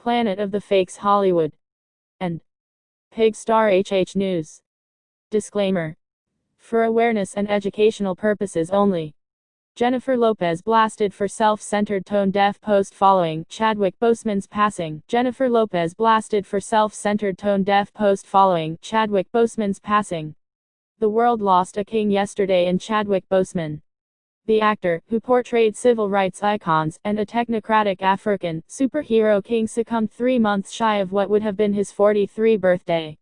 Planet of the Fakes Hollywood. And Pig Star HH News. Disclaimer. For awareness and educational purposes only. Jennifer Lopez blasted for self-centered tone-deaf post following Chadwick Boseman's passing. Jennifer Lopez blasted for self-centered tone-deaf post following Chadwick Boseman's passing. The world lost a king yesterday in Chadwick Boseman. The actor, who portrayed civil rights icons and a technocratic African superhero king, succumbed 3 months shy of what would have been his 43rd birthday.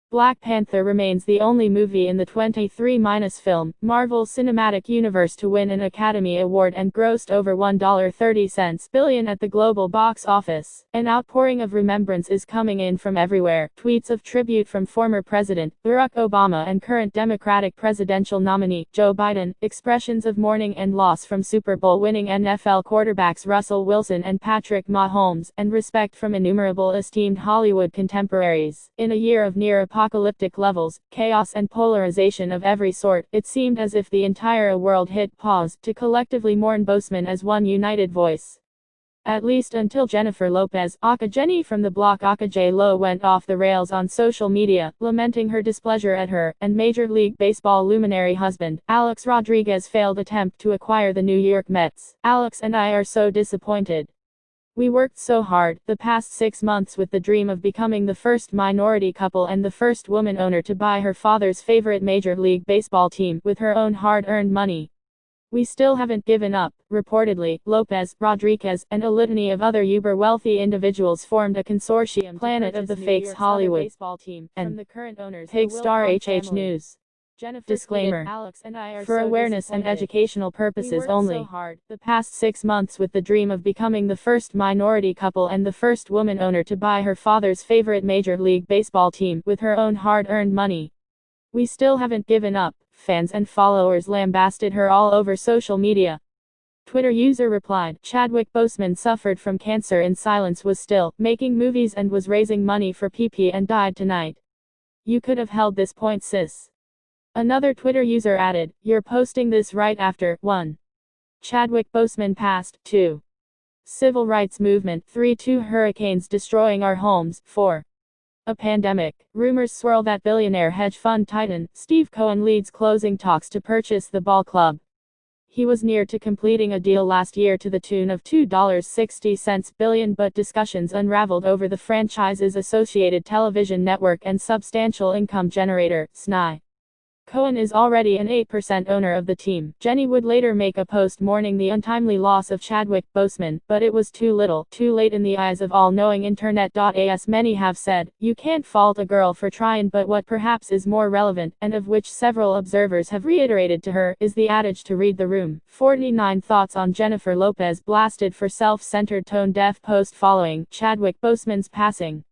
Black Panther remains the only movie in the 23- film Marvel Cinematic Universe to win an Academy Award and grossed over $1.30 billion at the global box office. An outpouring of remembrance is coming in from everywhere. Tweets of tribute from former President Barack Obama and current Democratic presidential nominee Joe Biden. Expressions of mourning and loss from Super Bowl winning NFL quarterbacks Russell Wilson and Patrick Mahomes, and respect from innumerable esteemed Hollywood contemporaries. In a year of near apocalyptic levels, chaos and polarization of every sort, it seemed as if the entire world hit pause to collectively mourn Boseman as one united voice. At least until Jennifer Lopez, aka Jenny from the block aka J-Lo, went off the rails on social media, lamenting her displeasure at her and Major League Baseball luminary husband, Alex Rodriguez's failed attempt to acquire the New York Mets. "Alex and I are so disappointed. We worked so hard the past 6 months with the dream of becoming the first minority couple and the first woman owner to buy her father's favorite Major League Baseball team with her own hard-earned money. We still haven't given up." Reportedly, Lopez, Rodriguez, and a litany of other uber-wealthy individuals formed a consortium, Planet of the Fakes Hollywood, and Pig Star HH News. Disclaimer. For awareness and educational purposes only. The past 6 months with the dream of becoming the first minority couple and the first woman owner to buy her father's favorite Major League Baseball team with her own hard-earned money. We still haven't given up. Fans and followers lambasted her all over social media. Twitter user replied, "Chadwick Boseman suffered from cancer in silence, was still making movies and was raising money for PP and died tonight. You could have held this point, sis." Another Twitter user added, "You're posting this right after 1. Chadwick Boseman passed, 2. Civil rights movement, 3. 2 hurricanes destroying our homes, 4. A pandemic." Rumors swirl that billionaire hedge fund titan Steve Cohen leads closing talks to purchase the ball club. He was near to completing a deal last year to the tune of $2.60 billion, but discussions unraveled over the franchise's associated television network and substantial income generator, SNY. Cohen is already an 8% owner of the team. Jenny would later make a post mourning the untimely loss of Chadwick Boseman, but it was too little, too late in the eyes of all-knowing internet. As many have said, you can't fault a girl for trying, but what perhaps is more relevant, and of which several observers have reiterated to her, is the adage to read the room. 49 thoughts on Jennifer Lopez blasted for self-centered tone-deaf post following Chadwick Boseman's passing.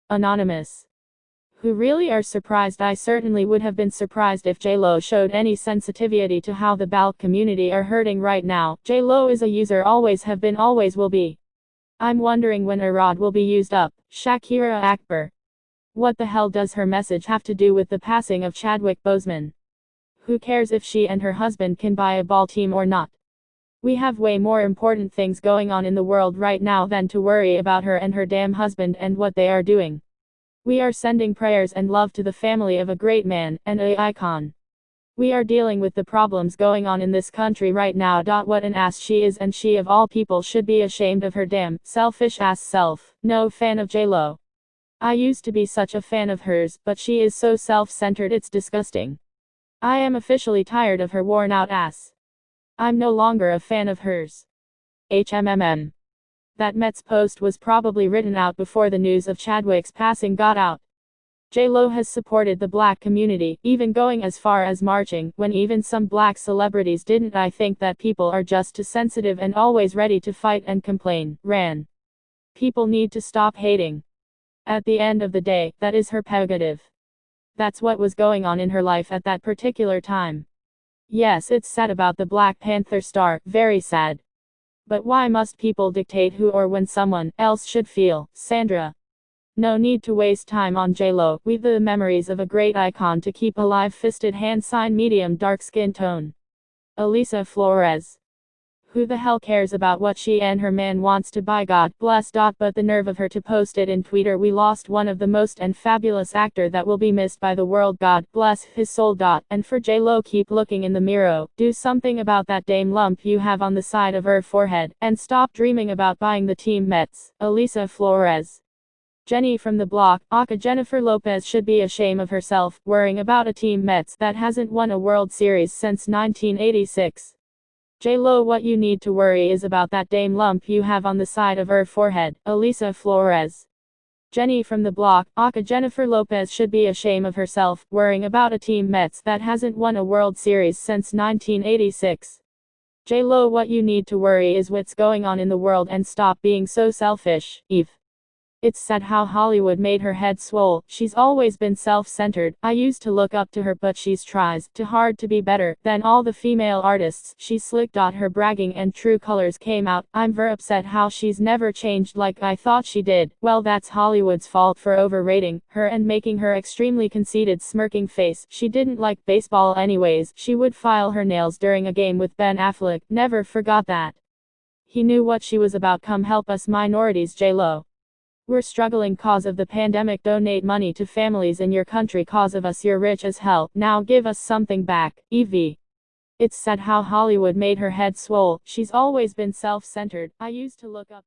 Anonymous. Who really are surprised? I certainly would have been surprised if J-Lo showed any sensitivity to how the BALC community are hurting right now. J-Lo is a user, always have been, always will be. I'm wondering when Rod will be used up. Shakira Akbar. What the hell does her message have to do with the passing of Chadwick Boseman? Who cares if she and her husband can buy a ball team or not? We have way more important things going on in the world right now than to worry about her and her damn husband and what they are doing. We are sending prayers and love to the family of a great man, and an icon. We are dealing with the problems going on in this country right now. What an ass she is, and she of all people should be ashamed of her damn selfish ass self." No fan of J-Lo. I used to be such a fan of hers, but she is so self-centered it's disgusting. I am officially tired of her worn out ass. I'm no longer a fan of hers. HMMM. That Mets post was probably written out before the news of Chadwick's passing got out. J-Lo has supported the black community, even going as far as marching, when even some black celebrities didn't. I think that people are just too sensitive and always ready to fight and complain. Ran. People need to stop hating. At the end of the day, that is her prerogative. That's what was going on in her life at that particular time. Yes, it's sad about the Black Panther star, very sad. But why must people dictate who or when someone else should feel? Sandra. No need to waste time on J-Lo. We've the memories of a great icon to keep alive. Fisted hand sign, medium dark skin tone. Elisa Flores. Who the hell cares about what she and her man wants to buy, God bless. But the nerve of her to post it in Twitter. We lost one of the most and fabulous actor that will be missed by the world, God bless his soul. And for J-Lo, keep looking in the mirror, do something about that damn lump you have on the side of her forehead, and stop dreaming about buying the team Mets. Elisa Flores. Jenny from the block, aka Jennifer Lopez should be ashamed of herself, worrying about a team Mets that hasn't won a World Series since 1986. J-Lo, what you need to worry is about that damn lump you have on the side of her forehead. Elisa Flores. Jenny from the block, aka Jennifer Lopez should be ashamed of herself, worrying about a team Mets that hasn't won a World Series since 1986. J-Lo, what you need to worry is what's going on in the world and stop being so selfish. Eve. It's sad how Hollywood made her head swole. She's always been self-centered. I used to look up to her, but she's tries too hard to be better than all the female artists. She's slick. Her bragging and true colors came out. I'm very upset how she's never changed like I thought she did. Well, that's Hollywood's fault for overrating her and making her extremely conceited smirking face. She didn't like baseball anyways. She would file her nails during a game with Ben Affleck. Never forgot that. He knew what she was about. Come help us minorities, J-Lo. We're struggling cause of the pandemic. Donate money to families in your country cause of us. You're rich as hell. Now give us something back. Evie. It's sad how Hollywood made her head swole. She's always been self-centered. I used to look up